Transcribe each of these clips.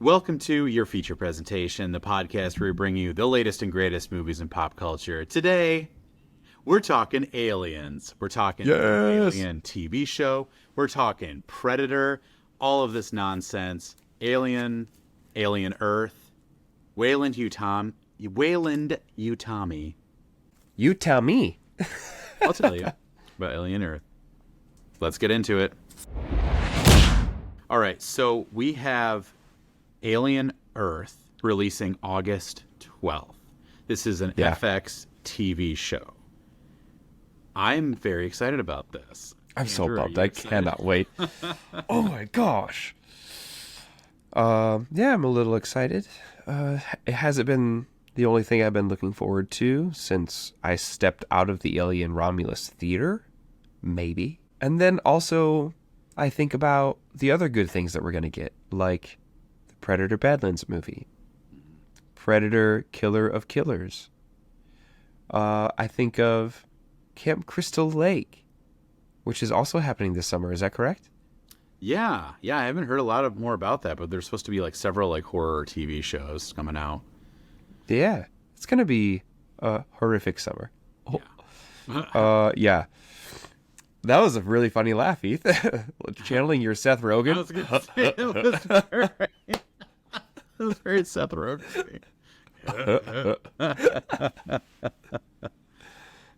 Welcome to your feature presentation, the podcast where we bring you the latest and greatest movies in pop culture. Today, we're talking aliens. We're talking Alien TV show. We're talking Predator. All of this nonsense. Alien Earth. Wayland Utami. You tell me. I'll tell you about Alien Earth. Let's get into it. All right, so we have Alien Earth releasing August 12th. This is an FX TV show. I'm very excited about this. I'm so pumped. I cannot wait. Oh my gosh. Yeah, I'm a little excited. It hasn't been the only thing I've been looking forward to since I stepped out of the Alien Romulus theater. Maybe. And then also, I think about the other good things that we're going to get, like the Predator Badlands movie, Predator Killer of Killers. I think of Camp Crystal Lake, which is also happening this summer. Is that correct? Yeah. I haven't heard a lot more about that, but there's supposed to be like several like horror TV shows coming out. Yeah, it's going to be a horrific summer. Yeah. Yeah. That was a really funny laugh, Heath. Channeling your Seth Rogen. I was gonna say, it was very Seth Rogen.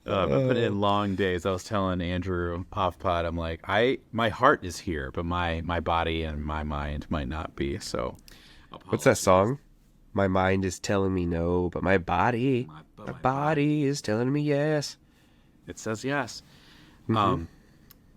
But in long days, I was telling Andrew Puffpot, I'm like, my heart is here, but my body and my mind might not be. So, what's that song? My mind is telling me no, but my body is telling me yes. It says yes. Mm-hmm.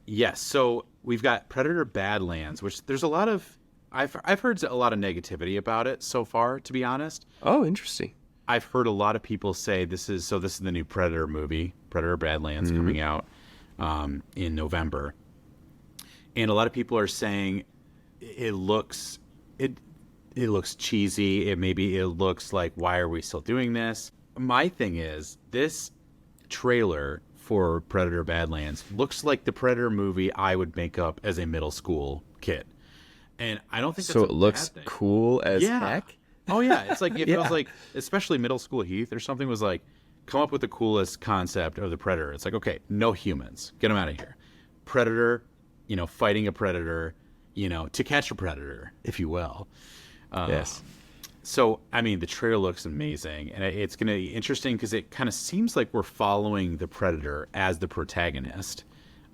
Yes. So we've got Predator Badlands, which there's a lot of, I've heard a lot of negativity about it so far, to be honest. Oh, interesting. I've heard a lot of people say this is the new Predator movie, Predator Badlands, coming out in November. And a lot of people are saying it looks cheesy. It looks like, why are we still doing this? My thing is, this trailer for Predator Badlands looks like the Predator movie I would make up as a middle school kid. And I don't think that's so. It looks cool as heck. Oh yeah, it's like if it was like, especially middle school Heath or something was like, come up with the coolest concept of the Predator. It's like, okay, no humans, get them out of here. Predator, fighting a predator, to catch a predator, if you will. Yes. So, I mean, the trailer looks amazing, and it's going to be interesting because it kind of seems like we're following the Predator as the protagonist.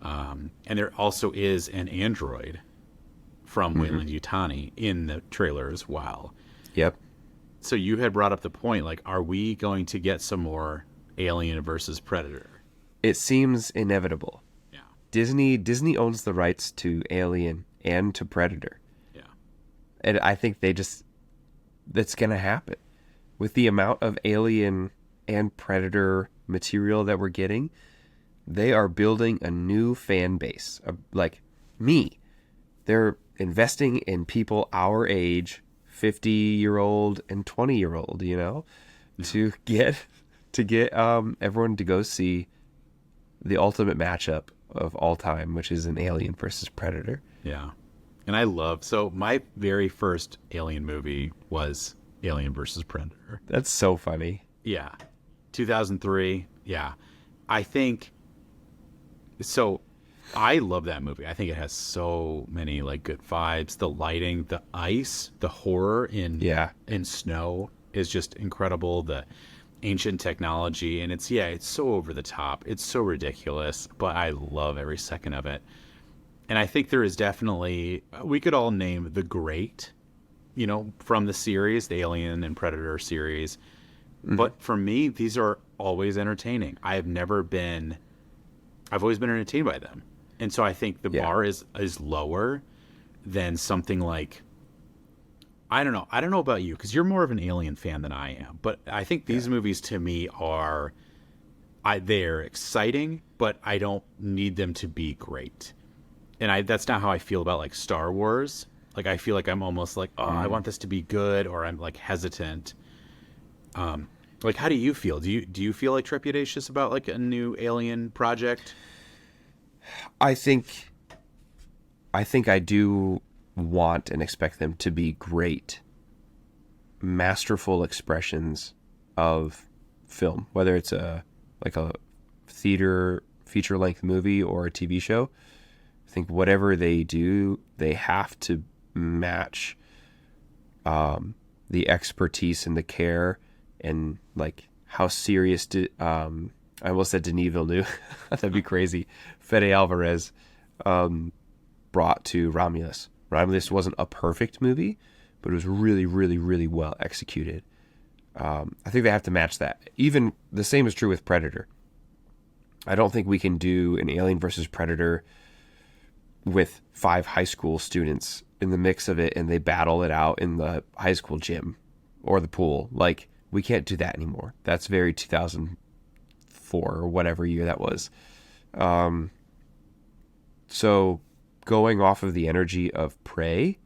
And there also is an android from Wayland Utani in the trailer as well. Yep. So you had brought up the point, like, are we going to get some more Alien versus Predator? It seems inevitable. Yeah. Disney owns the rights to Alien and to Predator. Yeah. And I think that's going to happen. With the amount of Alien and Predator material that we're getting, they are building a new fan base. Like me. They're investing in people our age, 50-year-old and 20-year-old, to get everyone to go see the ultimate matchup of all time, which is an Alien versus Predator. Yeah. And so my very first Alien movie was Alien versus Predator. That's so funny. Yeah. 2003. Yeah. I think, so I love that movie. I think it has so many like good vibes. The lighting, the ice, the horror in snow is just incredible. The ancient technology, and it's so over the top. It's so ridiculous, but I love every second of it. And I think there is definitely, we could all name the great, from the series, the Alien and Predator series. Mm-hmm. But for me, these are always entertaining. I've always been entertained by them. And so I think the bar is lower than something like, I don't know. I don't know about you, because you're more of an Alien fan than I am. But I think these movies to me they're exciting, but I don't need them to be great. And that's not how I feel about like Star Wars. Like I feel like I'm almost like, I want this to be good, or I'm like hesitant. Like, how do you feel? Do you feel like trepidatious about like a new Alien project? I think I do want and expect them to be great, masterful expressions of film, whether it's a theater feature length movie or a TV show. I think whatever they do, they have to match the expertise and the care and like how serious I almost said Denis Villeneuve. That'd be crazy. Fede Alvarez brought to Romulus. Romulus wasn't a perfect movie, but it was really, really, really well executed. I think they have to match that. Even the same is true with Predator. I don't think we can do an Alien versus Predator with 5 high school students in the mix of it and they battle it out in the high school gym or the pool. Like, we can't do that anymore. That's very 2004 or whatever year that was. So going off of the energy of Prey,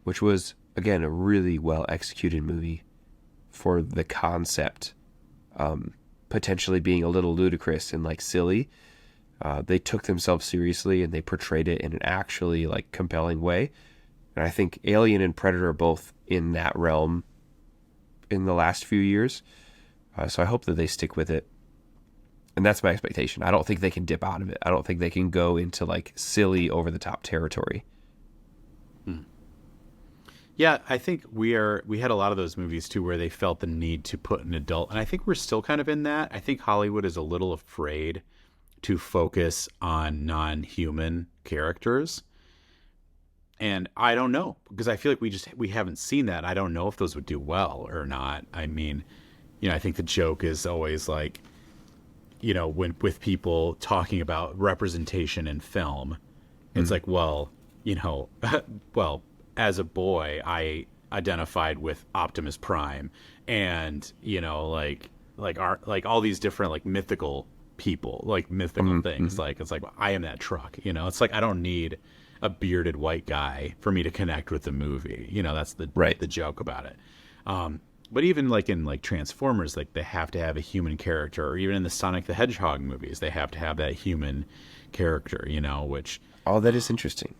which was, again, a really well executed movie for the concept, potentially being a little ludicrous and like silly. They took themselves seriously and they portrayed it in an actually like compelling way. And I think Alien and Predator are both in that realm in the last few years. So I hope that they stick with it. And that's my expectation. I don't think they can dip out of it. I don't think they can go into like silly over the top territory. Yeah, I think we had a lot of those movies too where they felt the need to put an adult, and I think we're still kind of in that. I think Hollywood is a little afraid to focus on non-human characters. And I don't know, because I feel like we haven't seen that. I don't know if those would do well or not. I mean, I think the joke is always like, when with people talking about representation in film, it's like, well, well, as a boy, I identified with Optimus Prime, and like all these different like mythical people, like mythical things. Like it's like I am that truck. It's like I don't need a bearded white guy for me to connect with the movie. That's the joke about it. But even like in like Transformers, like they have to have a human character, or even in the Sonic the Hedgehog movies, they have to have that human character. Which that is interesting.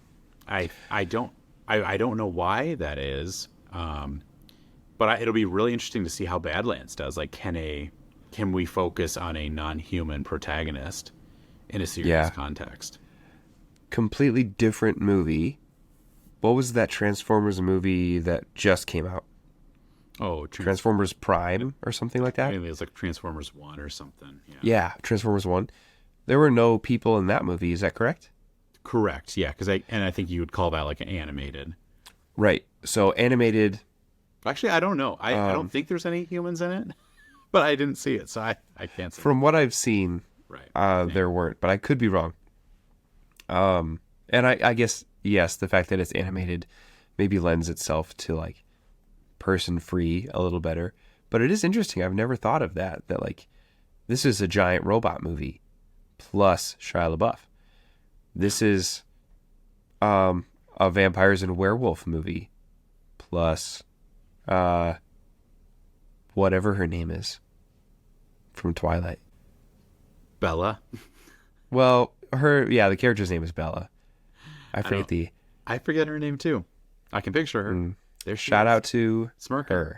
I don't know why that is, but it'll be really interesting to see how Badlands does. Like, can we focus on a non-human protagonist in a serious context? Completely different movie. What was that Transformers movie that just came out? Oh, Transformers Prime or something like that? I mean, it's like Transformers 1 or something. Yeah, Transformers 1. There were no people in that movie, is that correct? Correct, yeah, because I think you would call that like an animated. Right, so animated... Actually, I don't know. I don't think there's any humans in it, but I didn't see it, so I can't say. From what I've seen, there weren't, but I could be wrong. And I guess, yes, the fact that it's animated maybe lends itself to like person free a little better. But it is interesting. I've never thought of that like this is a giant robot movie plus Shia LaBeouf. This is a vampires and werewolf movie plus whatever her name is from Twilight. Bella. Well, the character's name is Bella. I forget her name too. I can picture her. There she Shout is. out to Smirker.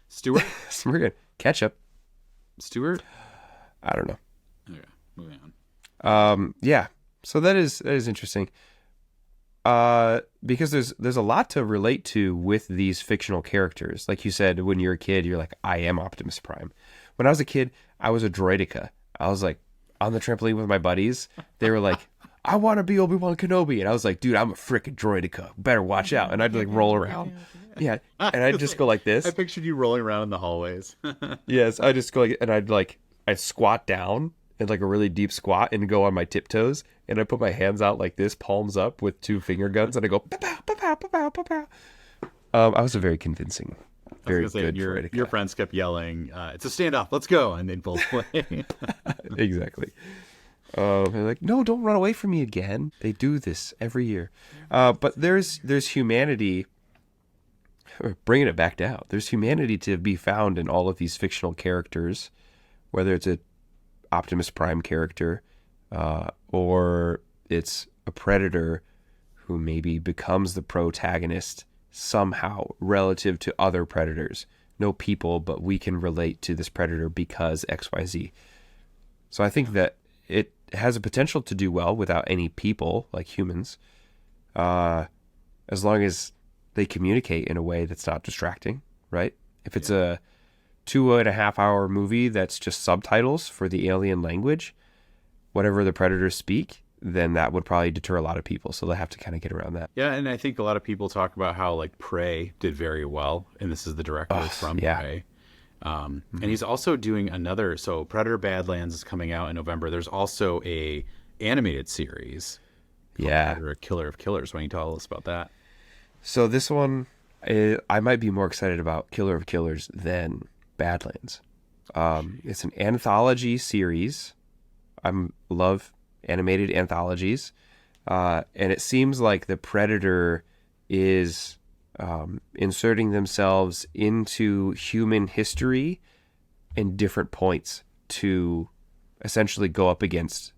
Stewart? Smirker. Ketchup. Stewart? I don't know. Okay, moving on. Yeah. So that is interesting. Because there's a lot to relate to with these fictional characters. Like you said, when you're a kid, you're like, I am Optimus Prime. When I was a kid, I was a droidica. I was like on the trampoline with my buddies. They were like, I want to be Obi-Wan Kenobi. And I was like, dude, I'm a freaking droidica. Better watch out. And I'd like roll around. Yeah. And I'd just go like this. I pictured you rolling around in the hallways. Yes. I just go like, and I'd squat down in like a really deep squat and go on my tiptoes. And I put my hands out like this, palms up with 2 finger guns. And I go, pow, pow, pow, pow, pow, pow. I was a very convincing, very good droidica. Your friends kept yelling, it's a standoff, let's go. And they'd both play. Exactly. They're like, no, don't run away from me again. They do this every year. But there's humanity, bringing it back down. There's humanity to be found in all of these fictional characters, whether it's a Optimus Prime character or it's a Predator who maybe becomes the protagonist somehow relative to other predators. No people, but we can relate to this predator because XYZ. So I think that it has a potential to do well without any people like humans, as long as they communicate in a way that's not distracting, right? If it's a 2.5 hour movie that's just subtitles for the alien language, whatever the predators speak, then that would probably deter a lot of people. So they have to kind of get around that. Yeah, and I think a lot of people talk about how like Prey did very well, and this is the director from Prey. And he's also doing another. So Predator Badlands is coming out in November. There's also a animated series. Predator Killer of Killers. Why don't you tell us about that? So this one, I might be more excited about Killer of Killers than Badlands. It's an anthology series. I love animated anthologies. And it seems like the Predator is inserting themselves into human history in different points to essentially go up against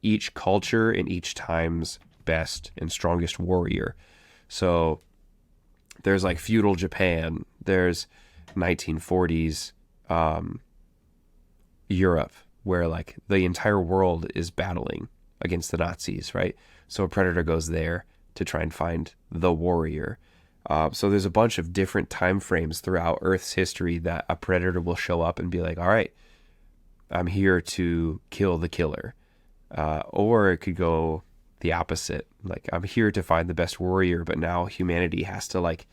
each culture and each time's best and strongest warrior. So there's like feudal Japan, there's 1940s Europe, where like the entire world is battling against the Nazis, right? So a predator goes there to try and find the warrior. So there's a bunch of different time frames throughout Earth's history that a predator will show up and be like, all right, I'm here to kill the killer. Or it could go the opposite. Like, I'm here to find the best warrior, but now humanity has to like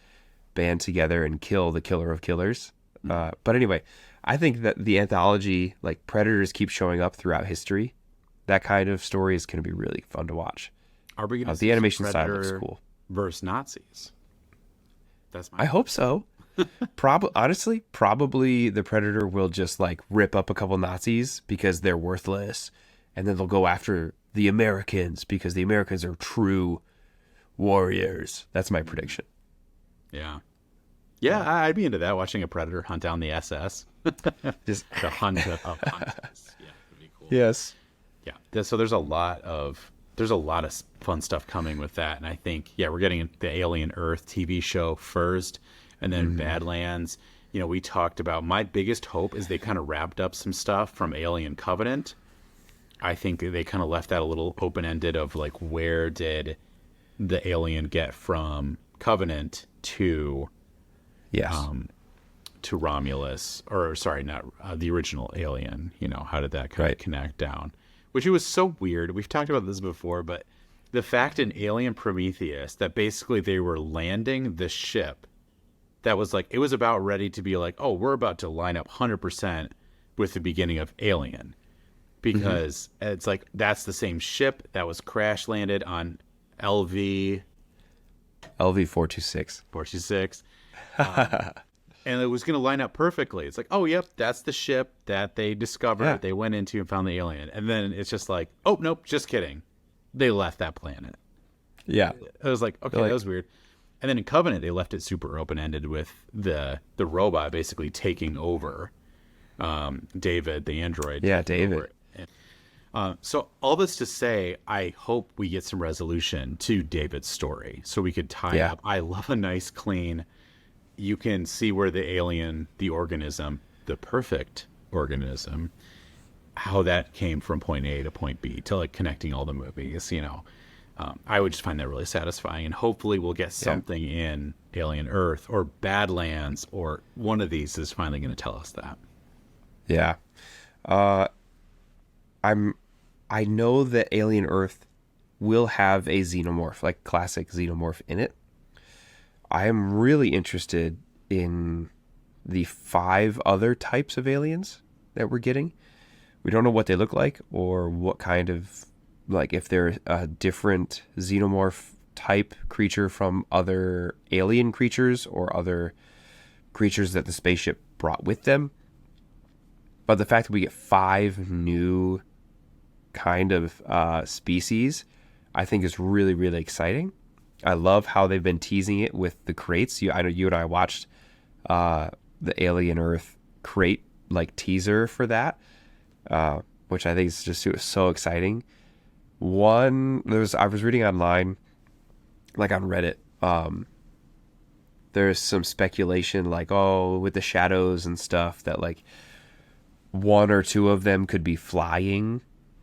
band together and kill the killer of killers. But anyway, I think that the anthology, like predators keep showing up throughout history. That kind of story is going to be really fun to watch. Are we going to see the animation style Predator looks cool versus Nazis? I hope so. Honestly, probably the Predator will just like rip up a couple Nazis because they're worthless, and then they'll go after the Americans because the Americans are true warriors. That's my prediction. Yeah. Yeah, I'd be into that, watching a Predator hunt down the SS. Just the hunt of hunters. Yeah, it'd be cool. Yes. Yeah. So there's a lot of fun stuff coming with that, and I think we're getting the Alien Earth TV show first, and then Badlands. You know, we talked about, my biggest hope is they kind of wrapped up some stuff from Alien Covenant. I think they kind of left that a little open-ended of like, where did the alien get from Covenant to to Romulus, or sorry, not the original alien. You know, how did that kind of connect down? Which, it was so weird. We've talked about this before, but the fact in Alien Prometheus that basically they were landing the ship that was like, it was about ready to be like, oh, we're about to line up 100% with the beginning of Alien, because it's like, that's the same ship that was crash landed on LV 426. 426. And it was going to line up perfectly. It's like, oh, yep, that's the ship that they discovered. Yeah. They went into and found the alien. And then it's just like, oh, nope, just kidding. They left that planet. Yeah. I was like, okay, that was weird. And then in Covenant, they left it super open-ended with the robot basically taking over David, the android. Yeah, David. So all this to say, I hope we get some resolution to David's story so we could tie up. I love a nice, clean... You can see where the alien, the organism, the perfect organism, how that came from point A to point B, to like connecting all the movies, you know. I would just find that really satisfying, and hopefully we'll get something in Alien Earth or Badlands, or one of these is finally going to tell us that. Yeah. I know that Alien Earth will have a xenomorph, like classic xenomorph in it. I am really interested in the 5 other types of aliens that we're getting. We don't know what they look like, or what kind of, like, if they're a different xenomorph type creature from other alien creatures or other creatures that the spaceship brought with them. But the fact that we get 5 new kind of species, I think is really, really exciting. I love how they've been teasing it with the crates. I know you and I watched the Alien Earth crate like teaser for that, which I think is just so exciting. I was reading online, like on Reddit, there's some speculation like, oh, with the shadows and stuff, that like one or two of them could be flying.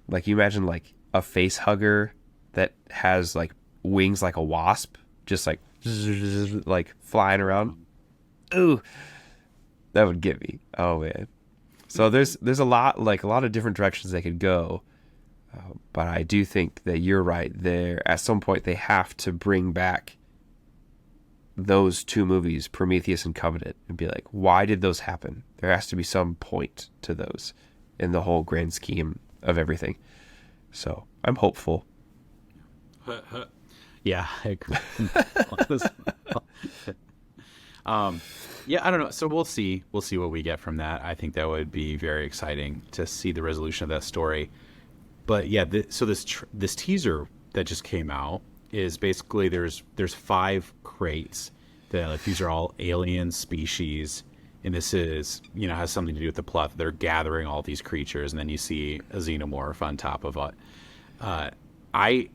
Like you imagine like a face hugger that has like wings like a wasp, just like like flying around. Ooh, that would get me. Oh man. So there's a lot of different directions they could go, but I do think that you're right. There at some point they have to bring back those two movies, Prometheus and Covenant, and be like, why did those happen? There has to be some point to those in the whole grand scheme of everything. So I'm hopeful. Yeah, I agree. Yeah, I don't know. So we'll see. We'll see what we get from that. I think that would be very exciting to see the resolution of that story. But yeah, so this teaser that just came out is basically there's 5 crates that like these are all alien species, and this is has something to do with the plot. They're gathering all these creatures, and then you see a xenomorph on top of it. I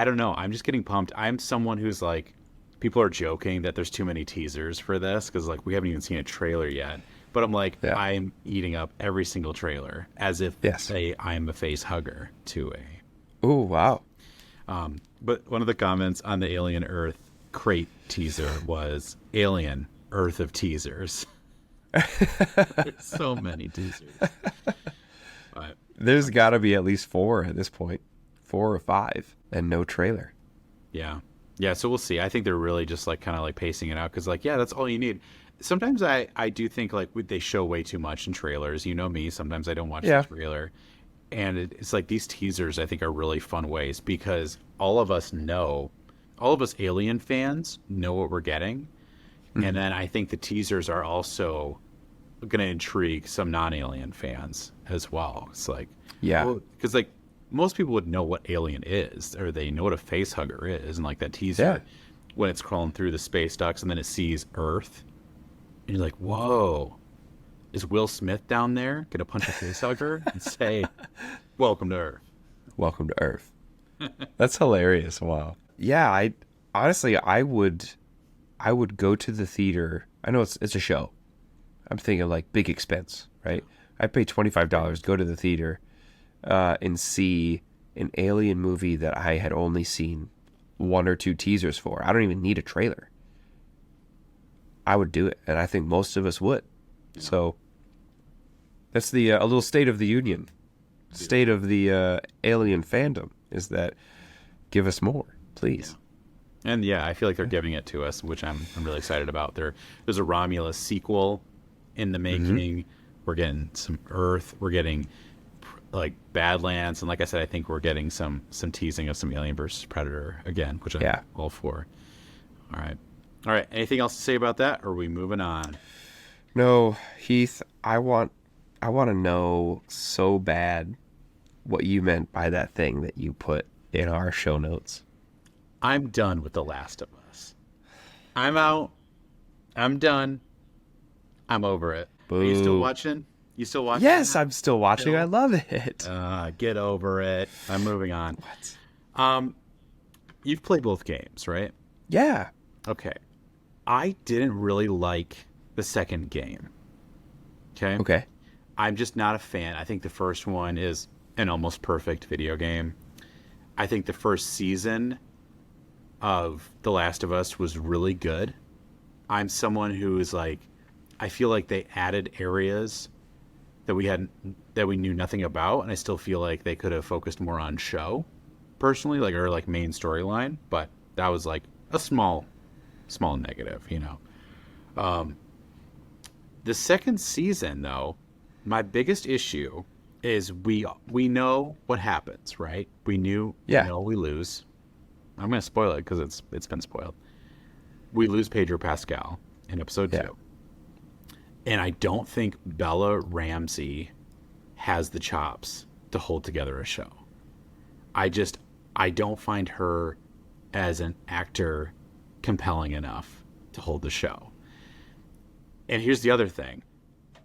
don't know. I'm just getting pumped. I'm someone who's like, people are joking that there's too many teasers for this because like we haven't even seen a trailer yet. But I'm like, Yeah. I'm eating up every single trailer as if Yes. I'm a face hugger to a. Oh wow. But one of the comments on the Alien Earth crate teaser was Alien Earth of teasers. There's so many teasers. But, There's got to be at least 4 at this point, 4 or 5, and no trailer. yeah. Yeah, so we'll see. I think they're really just like kind of like pacing it out because like, yeah, that's all you need. Sometimes I do think like they show way too much in trailers. You know me. Sometimes I don't watch Yeah. the trailer. And it's like these teasers I think are really fun ways because all of us Alien fans know what we're getting. And then I think the teasers are also going to intrigue some non-Alien fans as well. It's like, Yeah. because like most people would know what Alien is, or they know what a face hugger is, and like that teaser Yeah. when it's crawling through the space ducts and then it sees Earth, and you're like, whoa, is Will Smith down there gonna punch a face hugger and say, "Welcome to Earth"? Welcome to Earth. That's hilarious. Wow. Yeah, I honestly I would go to the theater. I know it's a show. I'm thinking like big expense, right? I pay $25, go to the theater, and see an Alien movie that I had only seen 1 or 2 teasers for. I don't even need a trailer. I would do it, and I think most of us would. So that's the a little state of the union, state of the Alien fandom is that give us more, please. And yeah, I feel like they're giving it to us, which I'm really excited about. There's a Romulus sequel in the making. We're getting some Earth. We're getting like Badlands, and like I said, I think we're getting some teasing of some Alien versus Predator again, which I'm all for. All right. Anything else to say about that, or are we moving on? No, Heath, I want to know so bad what you meant by that thing that you put in our show notes. I'm done with The Last of Us. I'm out. I'm done. I'm over it. Boo. Are you still watching? You still watching? Yes, I'm still watching. I love it. Get over it. I'm moving on. What? You've played both games, right? Yeah. Okay. I didn't really like the second game. Okay. I'm just not a fan. I think the first one is an almost perfect video game. I think the first season of The Last of Us was really good. I'm someone who is like, I feel like they added areas that we knew nothing about, and I still feel like they could have focused more on show, personally, like or like main storyline. But that was like a small negative, The second season, though, my biggest issue is we know what happens, right? We know we lose. I'm gonna spoil it because it's been spoiled. We lose Pedro Pascal in episode 2. And I don't think Bella Ramsey has the chops to hold together a show. I don't find her as an actor compelling enough to hold the show. And here's the other thing.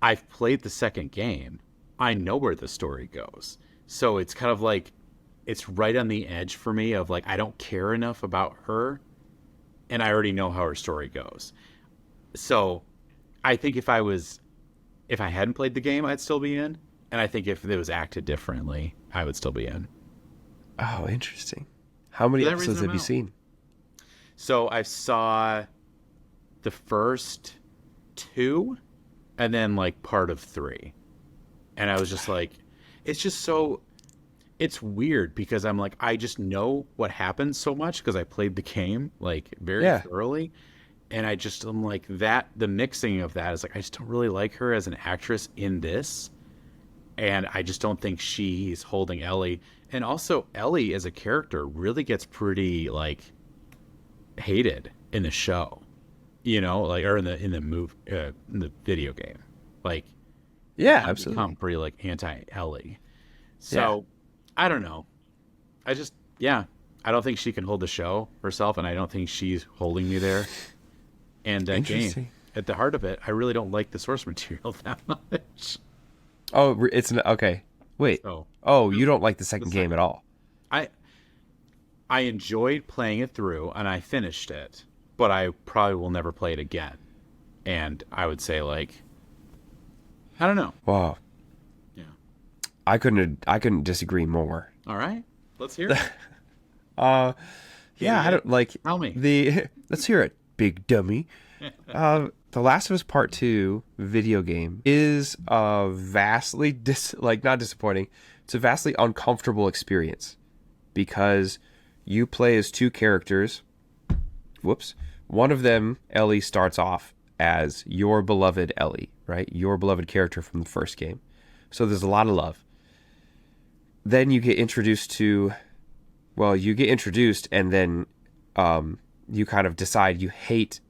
I've played the second game. I know where the story goes. So it's kind of like, it's right on the edge for me of like, I don't care enough about her and I already know how her story goes. So I think if I hadn't played the game, I'd still be in. And I think if it was acted differently, I would still be in. Oh, interesting. How many For that episodes reason, have I'm you out. seen? So I saw the first two and then like part of three. And I was just like, it's just so, it's weird because I'm like, I just know what happens so much because I played the game like very Yeah. thoroughly. And I'm like, that, the mixing of that is like, I just don't really like her as an actress in this. And I just don't think she's holding Ellie. And also, Ellie as a character really gets pretty like hated in the show, like or in the move in the video game, like you Yeah, kind of become absolutely. pretty like anti Ellie. Yeah. So I don't know. I just yeah, I don't think she can hold the show herself, and I don't think she's holding me there. And that game, Interesting. at the heart of it, I really don't like the source material that much. Oh, okay. Wait. So Oh, the, you don't like the the second game second, at all? I I enjoyed playing it through, and I finished it, but I probably will never play it again. And I would say like I don't know. Wow. Yeah. I couldn't disagree more. All right. Let's hear it. Uh, Hit yeah, I it. don't like Tell me. the. Let's hear it, big dummy. The Last of Us Part Two video game is a vastly not disappointing. It's a vastly uncomfortable experience because you play as two characters. Whoops. One of them, Ellie, starts off as your beloved Ellie, right? Your beloved character from the first game. So there's a lot of love. Then you get introduced to, well, you get introduced and then you kind of decide you hate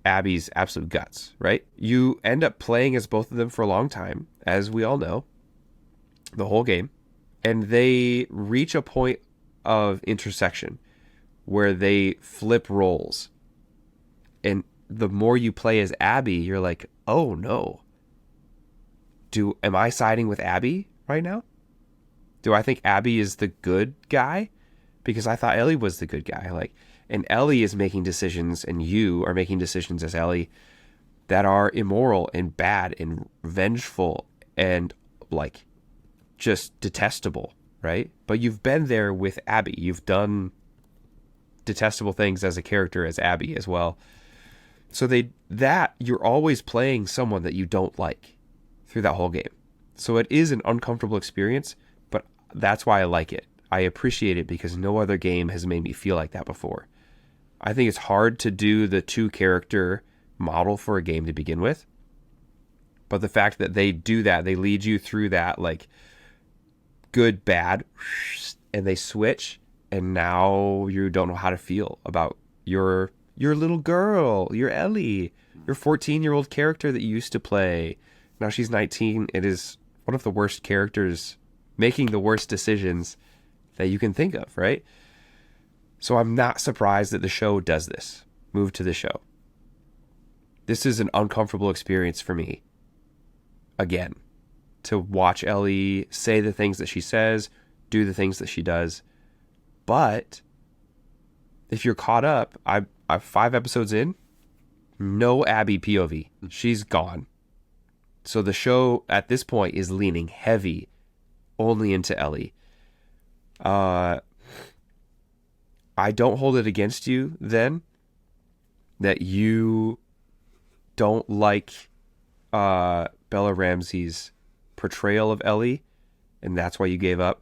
Abby's absolute guts, right? You end up playing as both of them for a long time, as we all know, the whole game. And they reach a point of intersection where they flip roles. And the more you play as Abby, you're like, oh no. Am I siding with Abby right now? Do I think Abby is the good guy? Because I thought Ellie was the good guy. And Ellie is making decisions, and you are making decisions as Ellie that are immoral and bad and vengeful and like just detestable, right? But you've been there with Abby. You've done detestable things as a character as Abby as well. So you're always playing someone that you don't like through that whole game. So it is an uncomfortable experience, but that's why I like it. I appreciate it because no other game has made me feel like that before. I think it's hard to do the two character model for a game to begin with. But the fact that they do that, they lead you through that like good, bad, and they switch, and now you don't know how to feel about your little girl, your Ellie, your 14-year-old character that you used to play. Now she's 19. It is one of the worst characters making the worst decisions that you can think of, right? So I'm not surprised that the show does this. Move to the show. This is an uncomfortable experience for me. Again, to watch Ellie say the things that she says, do the things that she does. But if you're caught up, I'm 5 episodes in, no Abby POV. She's gone. So the show at this point is leaning heavy only into Ellie. I don't hold it against you then that you don't like Bella Ramsey's portrayal of Ellie, and that's why you gave up.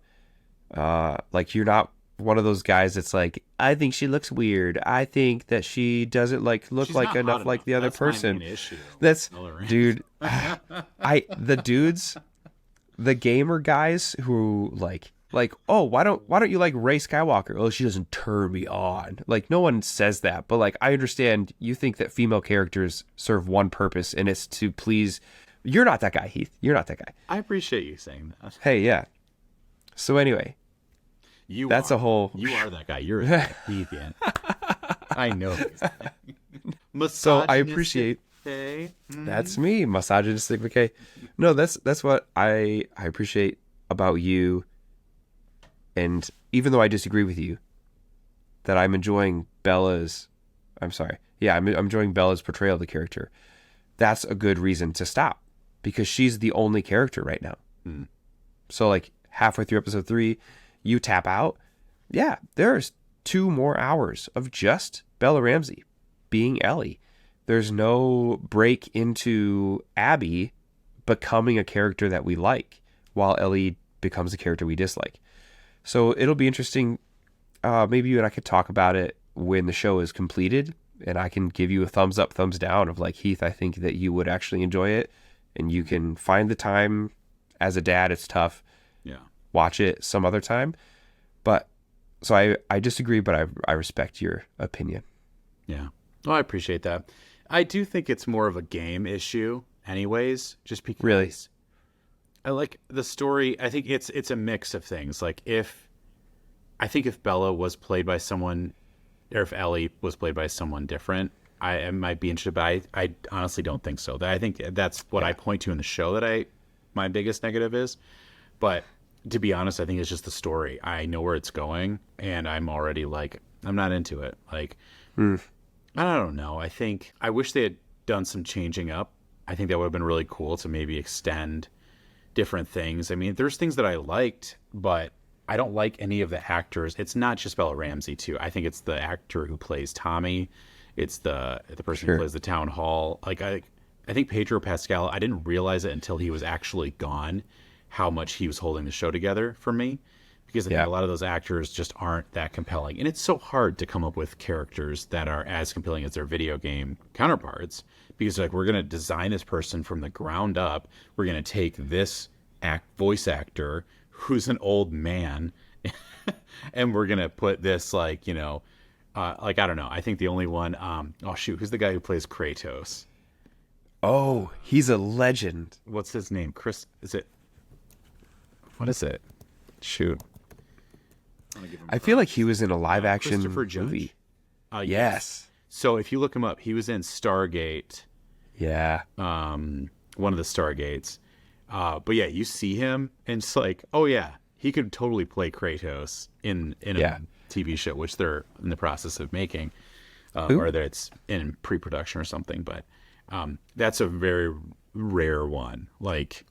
Like you're not one of those guys that's like, I think she looks weird. I think that she doesn't look She's like not enough hot like enough. the other That's my person. main issue. That's Bella dude. The dudes, the gamer guys who like, oh, why don't you like Rey Skywalker? Oh, she doesn't turn me on. Like no one says that, but like I understand you think that female characters serve one purpose, and it's to please. You're not that guy, Heath. You're not that guy. I appreciate you saying that. Hey, yeah. So anyway, that's a whole. You are that guy. You're a Heath, yeah. I know. So I appreciate. That's me, misogynistic McKay. No, that's what I appreciate about you. And even though I disagree with you, that I'm enjoying Bella's I'm sorry. Yeah, I'm enjoying Bella's portrayal of the character. That's a good reason to stop because she's the only character right now. Hmm. So like halfway through episode 3, you tap out. Yeah, there's 2 more hours of just Bella Ramsey being Ellie. There's no break into Abby becoming a character that we like while Ellie becomes a character we dislike. So it'll be interesting. Maybe you and I could talk about it when the show is completed and I can give you a thumbs up, thumbs down of like, Heath, I think that you would actually enjoy it and you can find the time. As a dad, it's tough. Yeah. Watch it some other time. But so I disagree, but I respect your opinion. Yeah. Well, I appreciate that. I do think it's more of a game issue anyways, just because Really? I like the story. I think it's a mix of things. Like if Bella was played by someone, or if Ellie was played by someone different, I might be interested, but I honestly don't think so. I think that's what I point to in the show that my biggest negative is. But to be honest, I think it's just the story. I know where it's going, and I'm already like, I'm not into it. Like, I don't know. I think I wish they had done some changing up. I think that would have been really cool to maybe extend different things. I mean, there's things that I liked, but I don't like any of the actors. It's not just Bella Ramsey too. I think it's the actor who plays Tommy. It's the person who plays the town hall. Like I think Pedro Pascal, I didn't realize it until he was actually gone, how much he was holding the show together for me. Because I think a lot of those actors just aren't that compelling. And it's so hard to come up with characters that are as compelling as their video game counterparts. Because like we're going to design this person from the ground up. We're going to take this voice actor who's an old man and we're going to put this like, like, I don't know. I think the only one, who's the guy who plays Kratos? Oh, he's a legend. What's his name? What is it? Shoot. I feel like he was in a live action Christopher Judge. movie. Yes. So if you look him up, he was in Stargate. Yeah. One of the Stargates. But yeah, you see him and it's like, oh yeah, he could totally play Kratos in a TV show, which they're in the process of making, or that it's in pre-production or something. But that's a very rare one. Like,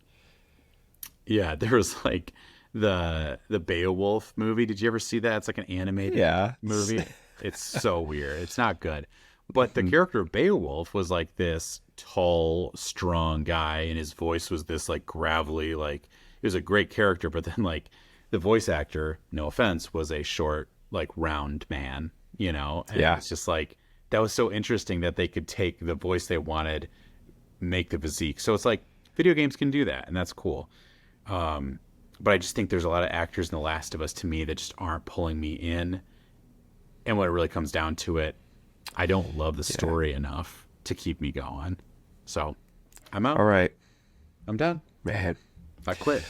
yeah, there was like the Beowulf movie. Did you ever see that? It's like an animated movie. It's so weird. It's not good. But the character of Beowulf was like this tall, strong guy, and his voice was this like gravelly, like it was a great character. But then like the voice actor, no offense, was a short, like round man, And it's just like that was so interesting that they could take the voice they wanted, make the physique. So it's like video games can do that, and that's cool. But I just think there's a lot of actors in The Last of Us to me that just aren't pulling me in. And when it really comes down to it, I don't love the story enough to keep me going. So I'm out. All right. I'm done. Man. I quit.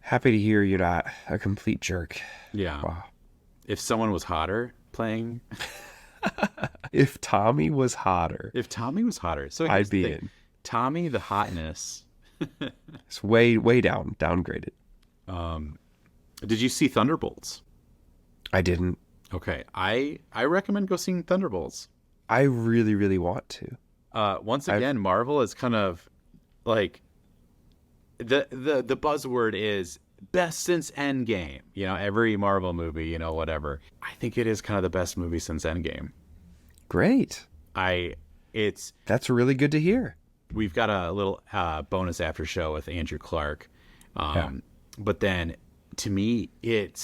Happy to hear you're not a complete jerk. Yeah. Wow. If someone was hotter playing. If Tommy was hotter. So I'd be in. Tommy, the hotness. It's way downgraded. Did you see Thunderbolts? I didn't. Okay. I recommend go seeing Thunderbolts. I really, really want to. Once again, Marvel is kind of like the buzzword is best since Endgame. Every Marvel movie, whatever. I think it is kind of the best movie since Endgame. Great. That's really good to hear. We've got a little bonus after show with Andrew Clark. But then to me, it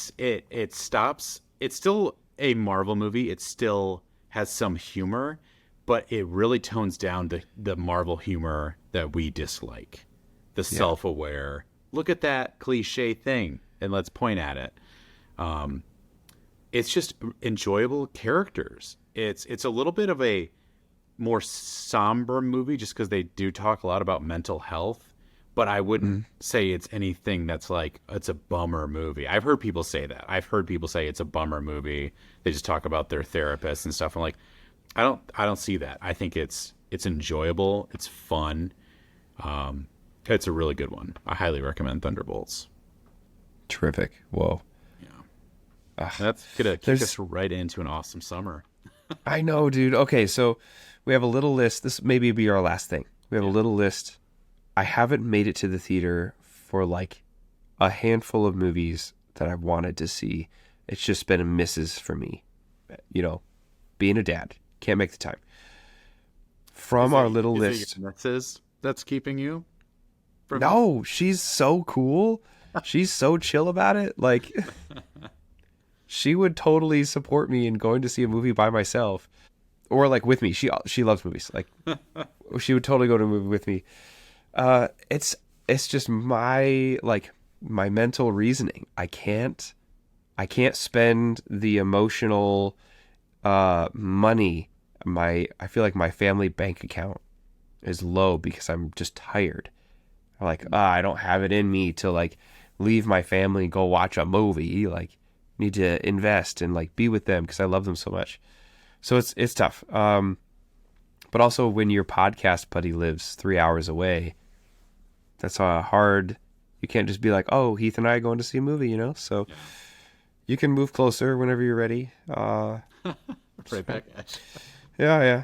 stops. It's still a Marvel movie. It still has some humor, but it really tones down the Marvel humor that we dislike. The self-aware, look at that cliche thing and let's point at it. It's just enjoyable characters. It's a little bit of a more somber movie just because they do talk a lot about mental health, but I wouldn't say it's anything that's like it's a bummer movie. I've heard people say that. I've heard people say it's a bummer movie. They just talk about their therapist and stuff. I'm like, I don't see that. I think it's enjoyable. It's fun. It's a really good one. I highly recommend Thunderbolts. Terrific. Whoa. Yeah. That's gonna kick us right into an awesome summer. I know, dude. Okay, so we have a little list. This maybe be our last thing. We have a Yeah. little list. I haven't made it to the theater for like a handful of movies that I've wanted to see. It's just been a misses for me. You know, being a dad, can't make the time. From our little Is it list. your missus that's keeping you from? No, she's so cool. She's so chill about it. Like, she would totally support me in going to see a movie by myself or like with me. She loves movies. Like, she would totally go to a movie with me. It's just my like my mental reasoning. I can't spend the emotional money. I feel like my family bank account is low because I'm just tired. I'm like, I don't have it in me to like leave my family and go watch a movie. Like, need to invest and like be with them because I love them so much. So it's tough. But also when your podcast buddy lives 3 hours away, that's hard. You can't just be like, oh, Heath and I are going to see a movie, you know? So Yeah. you can move closer whenever you're ready. Right back at you. Yeah,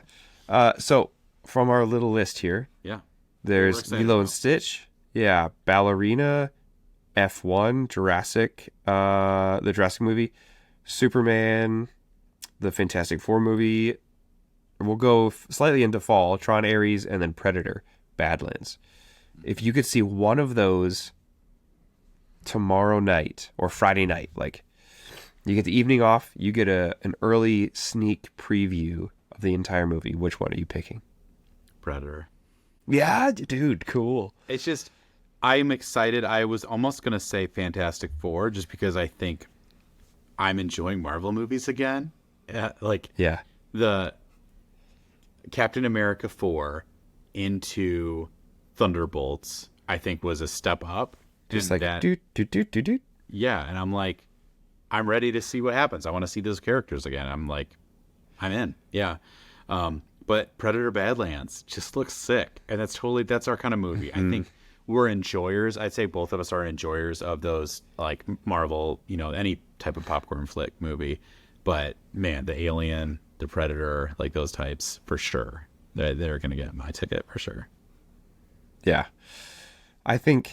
yeah. So from our little list here, Yeah. We're there's excited Lilo and about. Stitch. Yeah, Ballerina, F1, Jurassic, the Jurassic movie, Superman, the Fantastic Four movie. We'll go slightly into fall, Tron Ares, and then Predator, Badlands. If you could see one of those tomorrow night or Friday night, like you get the evening off, you get an early sneak preview of the entire movie. Which one are you picking? Predator. Yeah, dude, cool. It's just, I'm excited. I was almost going to say Fantastic Four just because I think I'm enjoying Marvel movies again. Like Yeah, the Captain America 4 into Thunderbolts, I think was a step up. just And like that, do do do do do. yeah. And I'm like, I'm ready to see what happens. I want to see those characters again. I'm like, I'm in. Yeah. But Predator Badlands just looks sick. And that's our kind of movie. I think we're enjoyers. I'd say both of us are enjoyers of those like Marvel, any type of popcorn flick movie. But man, the Alien, the Predator, like those types for sure. They're going to get my ticket for sure. Yeah, I think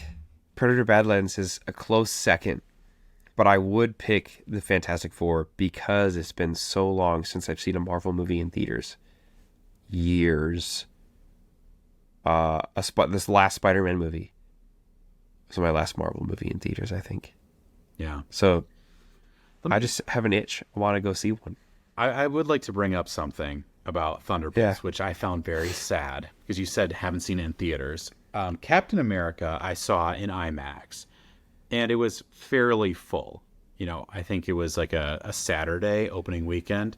Predator Badlands is a close second, but I would pick the Fantastic Four because it's been so long since I've seen a Marvel movie in theaters. Years. This last Spider-Man movie was my last Marvel movie in theaters, I think. Yeah. So Let I me, just have an itch. I want to go see one. I would like to bring up something about Yeah, Thunderbolts, which I found very sad because you said haven't seen it in theaters. Captain America, I saw in IMAX, and it was fairly full. I think it was like a Saturday opening weekend.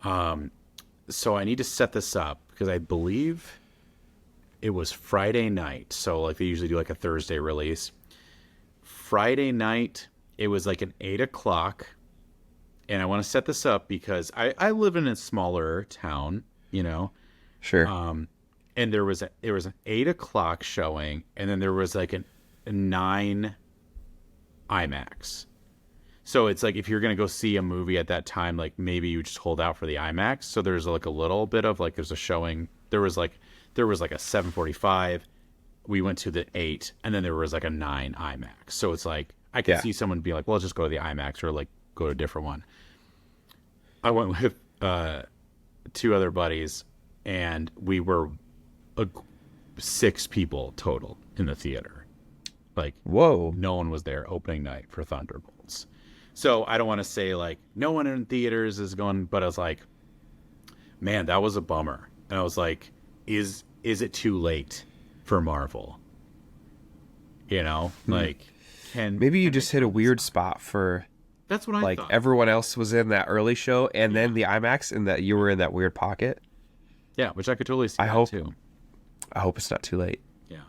So I need to set this up because I believe it was Friday night. So like they usually do like a Thursday release. Friday night, it was like an 8 o'clock. And I want to set this up because I live in a smaller town, sure. and there was an 8 o'clock showing, and then there was like a 9 IMAX. So it's like if you're gonna go see a movie at that time, like maybe you just hold out for the IMAX. So there's like a little bit of like there's a showing. There was like a 7:45. We went to the 8, and then there was like a 9 IMAX. So it's like I could Yeah. see someone be like, "Well, just go to the IMAX or like go to a different one." I went with two other buddies, and we were 6 people total in the theater. Like Whoa. no one was there opening night for Thunderbolts. So I don't want to say like no one in theaters is going, but I was like, man, that was a bummer. And I was like, is it too late for Marvel? Like Maybe you can they just hit a pull this weird off? spot for That's what I like thought. everyone else was in that early show and then the IMAX and that you were in that weird pocket. Yeah, which I could totally see I that hope too. I hope it's not too late Yeah,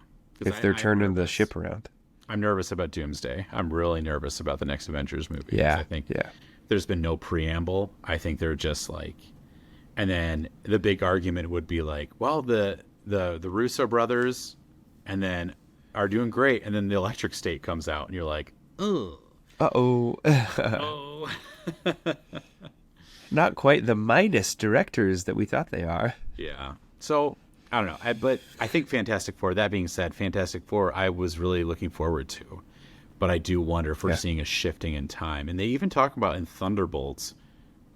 if they're turning the ship around. I'm nervous about Doomsday. I'm really nervous about the next Avengers movie. 'Cause Yeah. I think Yeah. there's been no preamble. I think they're just like, and then the big argument would be like, well, the Russo brothers, and then are doing great, and then the Electric State comes out, and you're like, oh, Uh-oh. oh, not quite the Midas directors that we thought they are. Yeah. So I don't know, but I think Fantastic Four. That being said, Fantastic Four, I was really looking forward to, but I do wonder if we're seeing a shifting in time. And they even talk about in Thunderbolts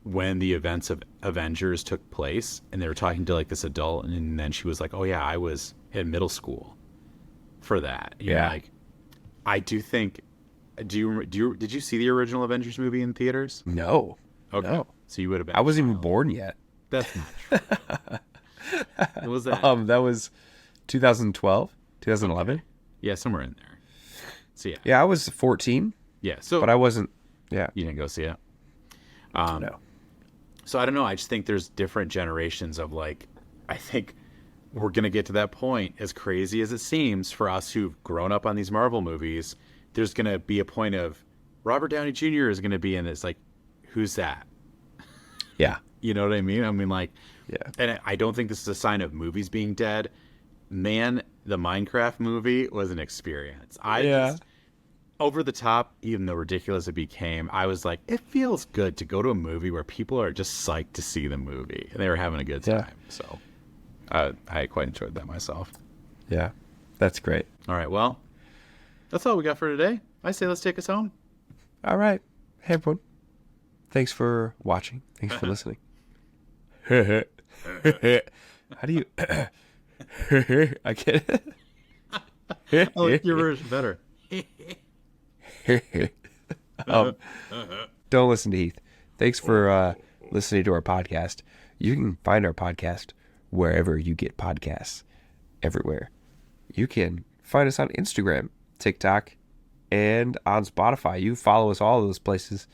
when the events of Avengers took place, and they were talking to like this adult, and then she was like, "Oh yeah, I was in middle school for that." You know, like I do think. Did you see the original Avengers movie in theaters? No. Okay. No. So you would have been. I wasn't even born yet. That's not true. What was that? That was 2012, 2011. Okay. Yeah, somewhere in there. So yeah. Yeah, I was 14. Yeah. So, but I wasn't. Yeah. You didn't go see it. No. So I don't know. I just think there's different generations of like. I think we're gonna get to that point. As crazy as it seems for us who've grown up on these Marvel movies, there's gonna be a point of Robert Downey Jr. is gonna be in this. Like, who's that? Yeah. You know what I mean? I mean, like. Yeah. And I don't think this is a sign of movies being dead. Man, the Minecraft movie was an experience. Just, over the top, even though ridiculous it became, I was like, it feels good to go to a movie where people are just psyched to see the movie. And they were having a good time. So I quite enjoyed that myself. Yeah. That's great. All right. Well, that's all we got for today. I say let's take us home. All right. Hey, everyone. Thanks for watching. Thanks for listening. How do you... I can't... I like your version better. Don't listen to Heath. Thanks for listening to our podcast. You can find our podcast wherever you get podcasts. Everywhere. You can find us on Instagram, TikTok, and on Spotify. You follow us all those places.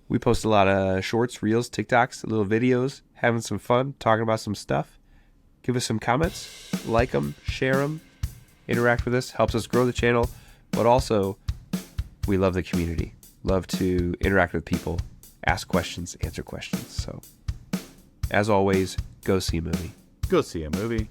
We post a lot of shorts, reels, TikToks, little videos, having some fun, talking about some stuff. Give us some comments, like them, share them, interact with us. Helps us grow the channel, but also we love the community. Love to interact with people, ask questions, answer questions. So, as always, go see a movie. Go see a movie.